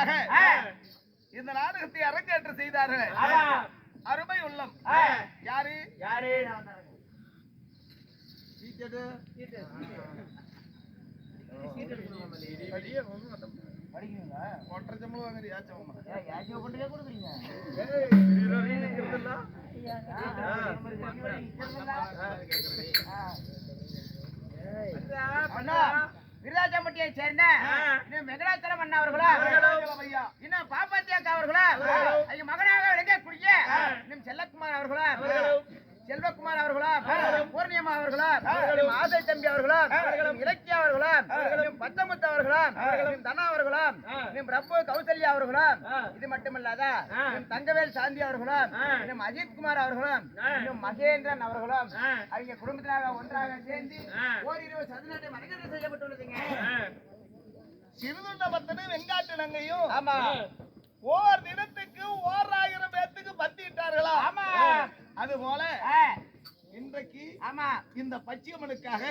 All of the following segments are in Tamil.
மகனுக்காக இந்த நாடகத்தை அரங்கேற்றம் செய்தார்கள். அருமை உள்ளம். யாரு யாரு விருதாச்சம்பட்டியை சேர்ந்த வெங்கடாச்சலம் அண்ணா அவர்களா, இன்னும் பாப்பாத்தியாக்கா அவர்களா, மகனாக விளங்கக்கூடிய இன்னும் செல்லக்குமார் அவர்களா, செல்வகுமார் அவர்களா, பூர்ணியம்மா அவர்களா, ஆசை தம்பி அவர்களா, இலக்கியா அவர்களா, பத்தமுத்து அவர்களா, தனா அவர்களா, பிரபு கௌசல்யா அவர்களா, இது மட்டுமல்லாத தங்கவேல் சாந்தி அவர்களா, அஜித் குமார் அவர்களா, மகேந்திரன் அவர்களா, அவங்க குடும்பத்தினாக ஒன்றாக சேர்ந்து ஓரிரு சதுநாட்டை மனிதர்கள் செய்யப்பட்டுள்ளதுங்க. சிறுதுண்டபத்தனு வெங்காட்டு நங்கையும் ஆமா ஓர் தினத்துக்கு 1000 பேத்துக்கு பத்திட்டார்களா? ஆமா. அது போல இன்றைக்கு ஆமா இந்த பச்சியம்மனுக்காக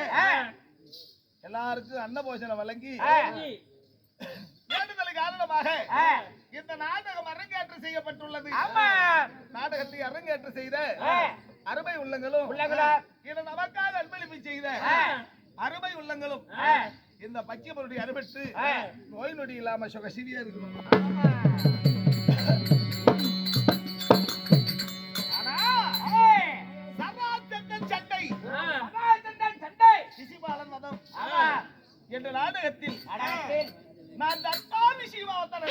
எல்லாருக்கும் அன்னபோஜனம் வழங்கி வேண்டுதல் காரணமாக இந்த நாடகம் அரங்கேற்றம் செய்யப்பட்டுள்ளது. ஆமா. நாடகத்தை அரங்கேற்றம் செய்த அருமை உள்ளங்களும் இதை நமக்காக அன்பளிப்பு செய்த அருமை உள்ளங்களும் இந்த பச்சியம்மனுடைய அறுபட்டு நோய் நொடி இல்லாம சுகசிரியா இருக்கணும். என்ற நாடகத்தில் நான் தத்தாமி சீமாவத்தனை.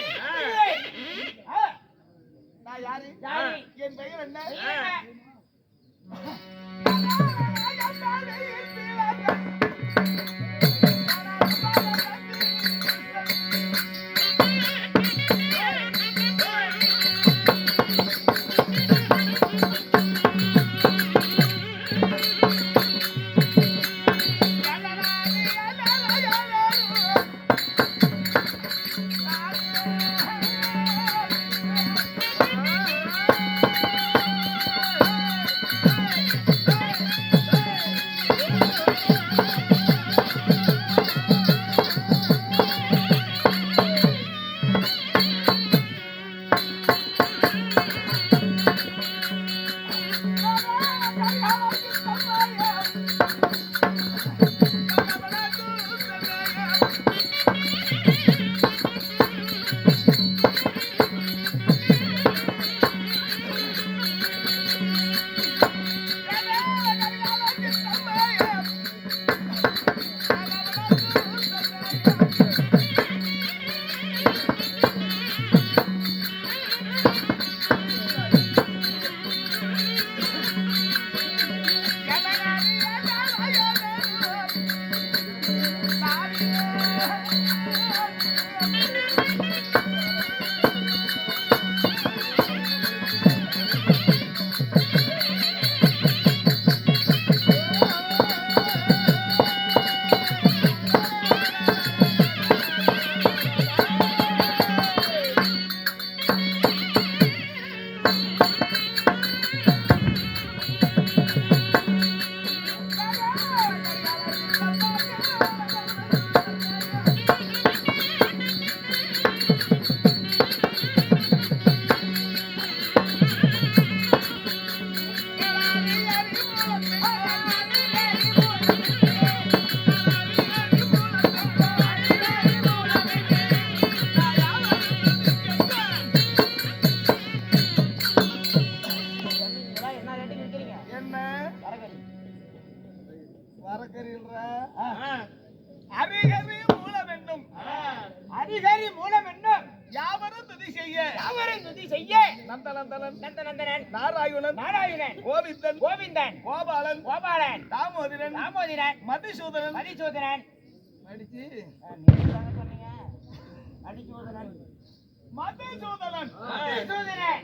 நான் யாரு? என் பெயர் என்ன? கோவிந்தன், கோபாலன், தாமோதரன், மதுசூதனன்,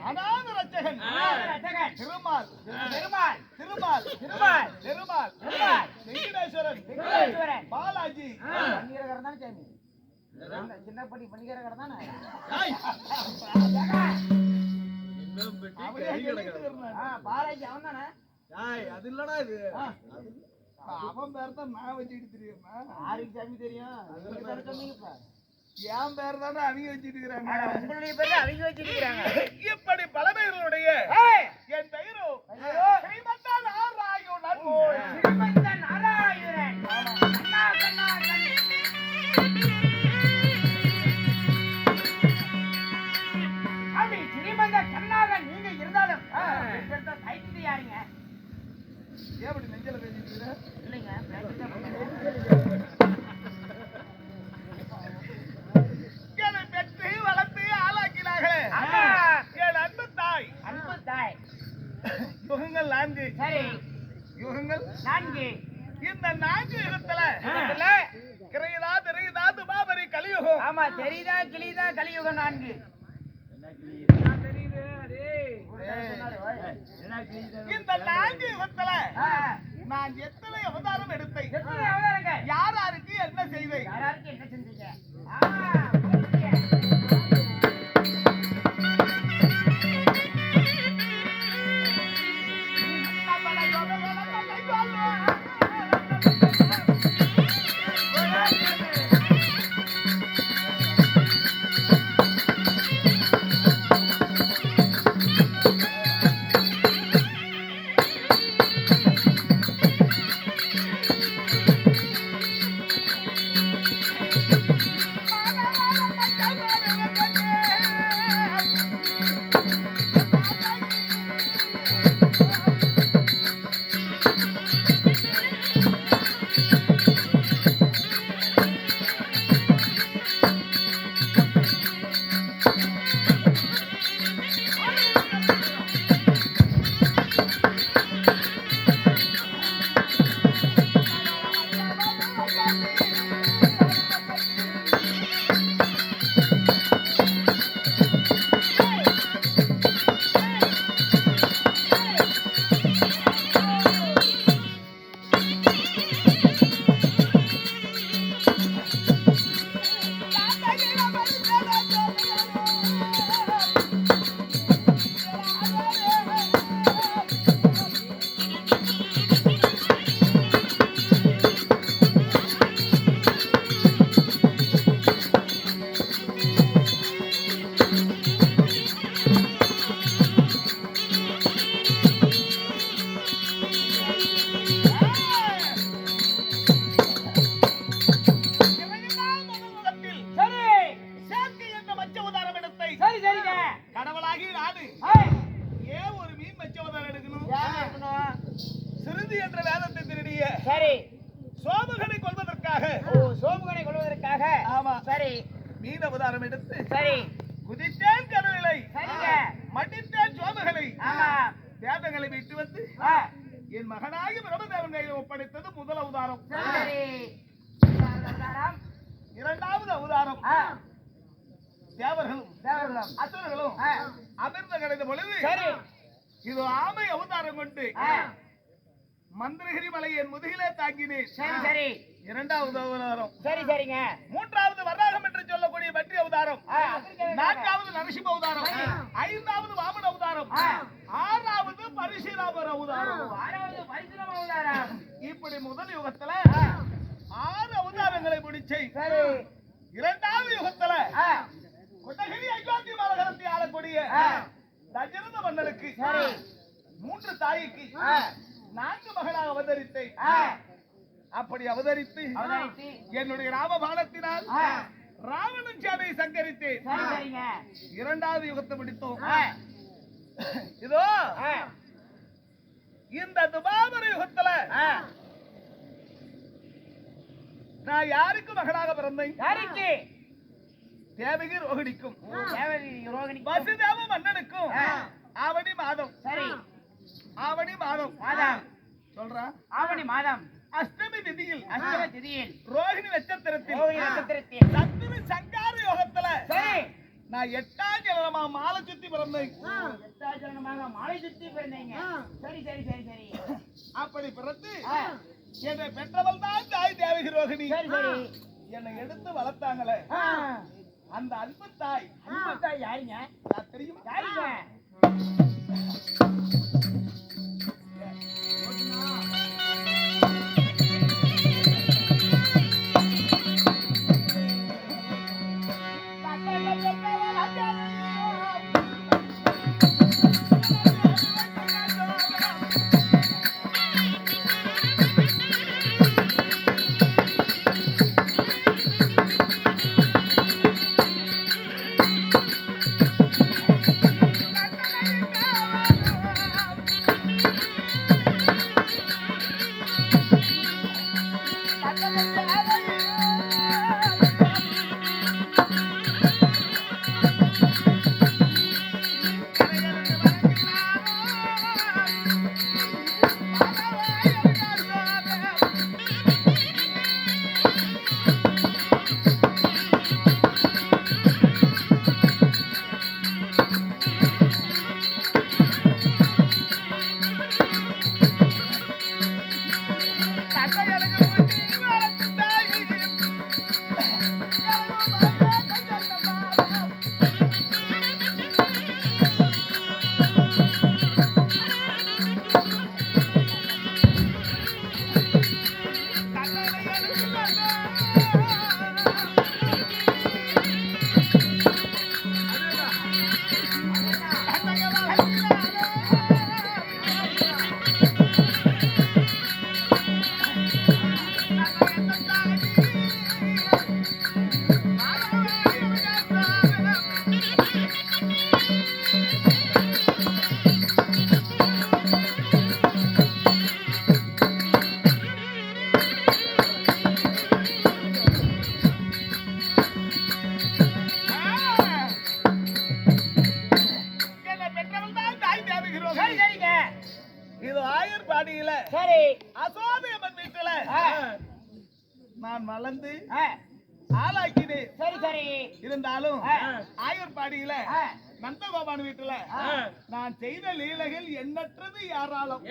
அநாத ரட்சகன், திருமால், வெங்கடேஸ்வரன், பாலாஜி, சின்னப்பட்டி பண்டிகை கடை பாலாஜி அவன் தானே? அது இல்லடா இது. அவன் பேர் தான் நான் வச்சுக்கிட்டு தெரியுமா? ஆருக்கு சாமி தெரியும். என் பேர் தானே அவங்க வச்சிட்டு இருக்கிறாங்க. ஆனா உங்களுடைய பேர்ல அவங்க வச்சிருக்காங்க. இப்படி பல பெயர்களுடைய என் பெயரோ ஸ்ரீமந்த நாராயணன். ஸ்ரீமந்த நாராயணன். கண்ணா கண்ணா கண்ணி. அப்படி ஸ்ரீமந்த கண்ணாக நீங்க இருந்தாலும் கைத்து யாருங்க? ஏன் அப்படி நெஞ்சல பேசிட்டு இருக்கிற? இல்லைங்க என்னை பெற்று வளர்த்து ஆளாக்கினார்களே என் அன்பு தாய். அன்பு தாய். யுகங்கள் 4. சரி. யுகங்கள் 4. இந்த 4 யுகத்துல கிரையதா தெரியுதா துபாபரி கலியுகம். ஆமா தெரியுதா கிளிதா கலியுகம் 4. இந்த 4 யுகத்துல நான் எத்தனை அவதாரம் எடுத்தேன், யார் யாருக்கு என்ன செய்தேன், யாருக்கு என்ன செஞ்சீங்க? மீன் அவதாரம் எடுத்து சரி குதித்தேன் கடலிலை சரிங்க மடித்தேன் சோமகளை ஆமா வேதங்களை விட்டு வந்து என் மகனாகி பிரம்மதேவன் கையில் ஒப்படைத்தது முதல் அவதாரம். சரி இரண்டாவது அவதாரம் தேவர்களும் அசுரர்களும் அமிர்தம் கிடைத்த பொழுது சரி இது ஆமை அவதாரம் கொண்டு மந்திரகிரி மலை என் முதுகிலே தாங்கினேன். சரி சரி இரண்டாவது அவதாரம். சரி சரிங்க. மூன்றாவது வராகம் என்று சொல்லக்கூடிய வெற்றி அவதாரம். நான்காவது நரசிம்ம அவதாரம். ஐந்தாவது வாமன அவதாரம். ஆறாவது பரசுராமர் அவதாரம். இப்படி முதல் யுகத்துல 6 அவதாரங்களை முடிச்சு இரண்டாவது யுகத்துல கொட்டகிரி அயோத்தி மாநகரத்தை ஆளக்கூடிய தசரத மன்னனுக்கு 3 தாய்க்கு 4 மகனாக அவதரித்தேன். அப்படி அவதரித்து என்னுடைய ராமபாணத்தினால் ராவணன் சேவை சங்கரித்தேன். இரண்டாவது யுகத்தை முடித்தோம். இதோ இந்த துபாபர யுகத்துல நான் யாருக்கு மகனாக பிறந்தேன்? யாருக்கு? தேவகி ரோகிணிக்கும் வசுதேவ மன்னனுக்கும் ஆவணி மாதம். சரி ஆவணி மாதம் மாதம் சொல்றா. ஆவணி மாதம் அஷ்டமி திதியில் ரோகிணி நட்சத்திரத்தில் சத்துரு சங்கார யோகத்துல சரி நான் 8ஆம் ஜனனமா மாலை சுத்தி பிறந்தேன். 8ஆம் ஜனனமாக மாலை சுத்தி பிறந்தீங்க. சரி சரி சரி சரி. அப்படி பிறந்து என்னை பெற்றவள் தான் தாய் தேவகி ரோகிணி. சரி சரி. என்னை எடுத்து வளர்த்தாங்களே அந்த அன்பு தாய். அன்பு தாய் யாருங்க? தெரியும் யாருங்க? பாடியில சரி அசோதையம்மன் வீட்டுல நான் வளர்ந்து ஆளாக்கினேன். சரி சரி இருந்தாலும் ஆயூர்பாடியில நந்தகோபான் வீட்டுல நான் செய்த லீலைகள் எண்ணற்றது ஏராளம்.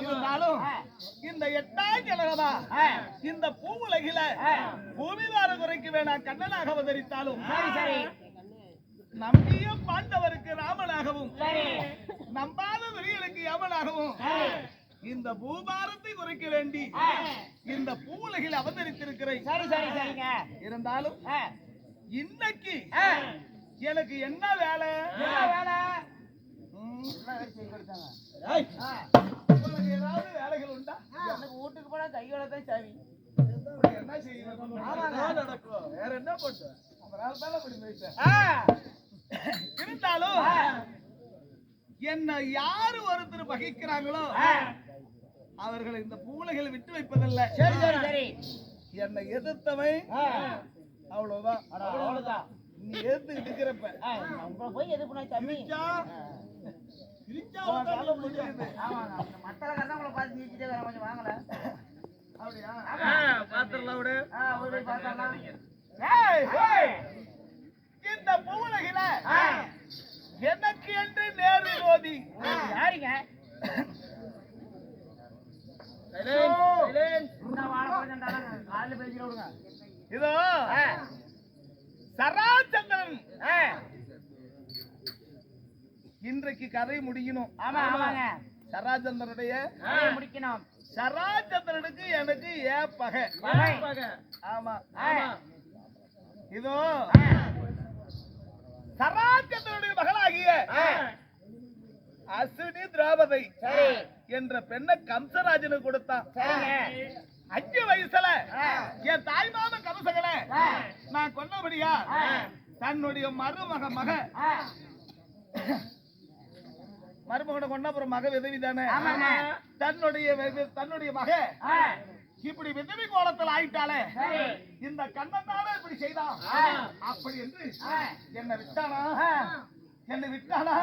இருந்தாலும் இந்த 8ஆம் கிழகமா இந்த பூவுலகில பூமிதார குறைக்கு வேணாம் கண்ணனாக அவதரித்தாலும் நம்பிய பாண்டவருக்கு ராமனாகவும் நம்பாத துரியலுக்கு யமனாகவும் இந்த பூபாரத்தை குறைக்க வேண்டி இந்த பூவுலகில் அவதரித்திருக்கிறேன். இருந்தாலும் இன்னைக்கு எனக்கு என்ன வேலை? உங்களுக்கு ஏதாவது வேலைகள் உண்டா? எனக்கு வீட்டுக்கு போனா கையோட தான் சாவி. என்ன செய்யணும்? நடக்கும். வேற என்ன பண்ண? இருந்தாலும் என்ன யாரு ஒருத்தர் வகிக்கிறாங்களோ அவர்களை இந்த பூவுலகில் விட்டு வைப்பதில்லை. சரி சரி சரி. என்னை எதிர்த்தவன் அவ்வளவுதான். அவ்வளவுதான். நீ எதிர்த்துக்கிட்டு இருக்கிறப்ப உங்களை போய் எது பண்ண தம்பி மத்தளக்காரன் உங்களை பார்த்து நீச்சிட்டே வேற கொஞ்சம் வாங்கல. அப்படியா? பாத்திரலாம் விடு. பார்த்தலாம். இந்த பூவுலகில எனக்கு என்று நேர் விரோதி யாருங்க? இதோ சராச்சந்திரன் இன்றைக்கு கதை முடிக்கணும். ஆமா ஆமாங்க. சராச்சந்திரனுடைய முடிக்கணும். சராச்சந்திரனுக்கு எனக்கு பகை. ஆமா இதோ சராச்சந்திரனுடைய மகளாகிய அசுனி திரௌபதி என்ற பெண்ணை கம்சராஜனுக்கு கொடுத்தான். 5 வயசுல என் தாய் மாம கம்சகனை நான் கொன்னபடியா தன்னுடைய மருமகனை கொண்ட அப்புறம் மக விதவி தானே. தன்னுடைய மக இப்படி விதவி கோலத்தில் ஆயிட்டாலே இந்த கண்ணன் தானே இப்படி செய்தான் அப்படி என்று என்னை விட்டானா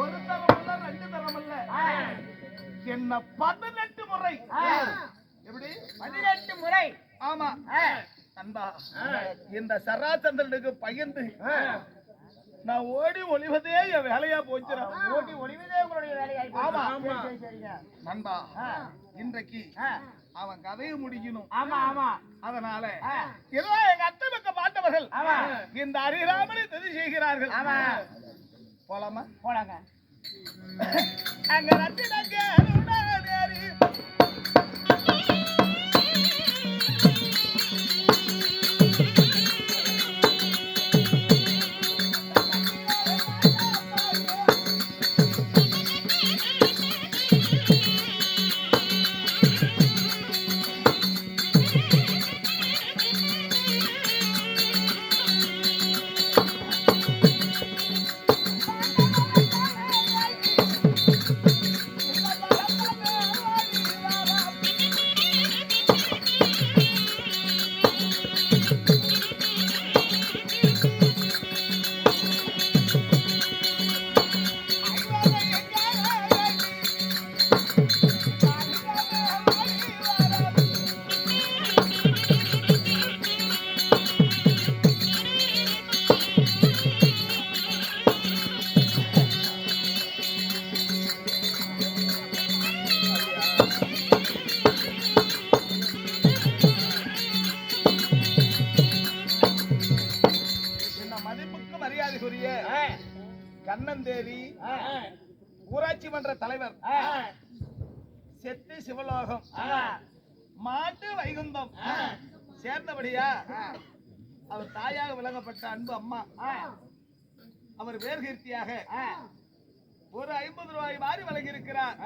ஒரு தரம் அல்ல 2 தரம் அல்ல என்ன 18 முறை. எப்படி 18 முறை? ஆமா நண்பா. இந்த சராச்சந்திரனுக்கு பயந்து நான் ஓடி ஒளிவதே என் வேலையா போச்சுடா. ஓடி ஒளிவதே உங்களுடைய வேலையாய் போச்சு. ஆமா நண்பா. இன்றைக்கு அவன் கதையை முடிக்கணும். ஆமா ஆமா. அதனால ஏதோ எங்க அத்தை பக்கம் பார்த்தவர்கள் இந்த அரிராமனை துதி செய்கிறார்கள். போலாமா? போலாங்க. அங்க ரத்தினங்க கண்ணந்தேவி ஊராட்சி மன்ற தலைவர் செத்தி சிவலோகம் மாட்டு வைகுந்தம் சேர்ந்தபடியா அவர் தாயாக விளங்கப்பட்ட அன்பு அம்மா அவர் வேர்கீர்த்தியாக ஒரு 50 ரூபாய் மாறி வழங்கி இருக்கிறார்.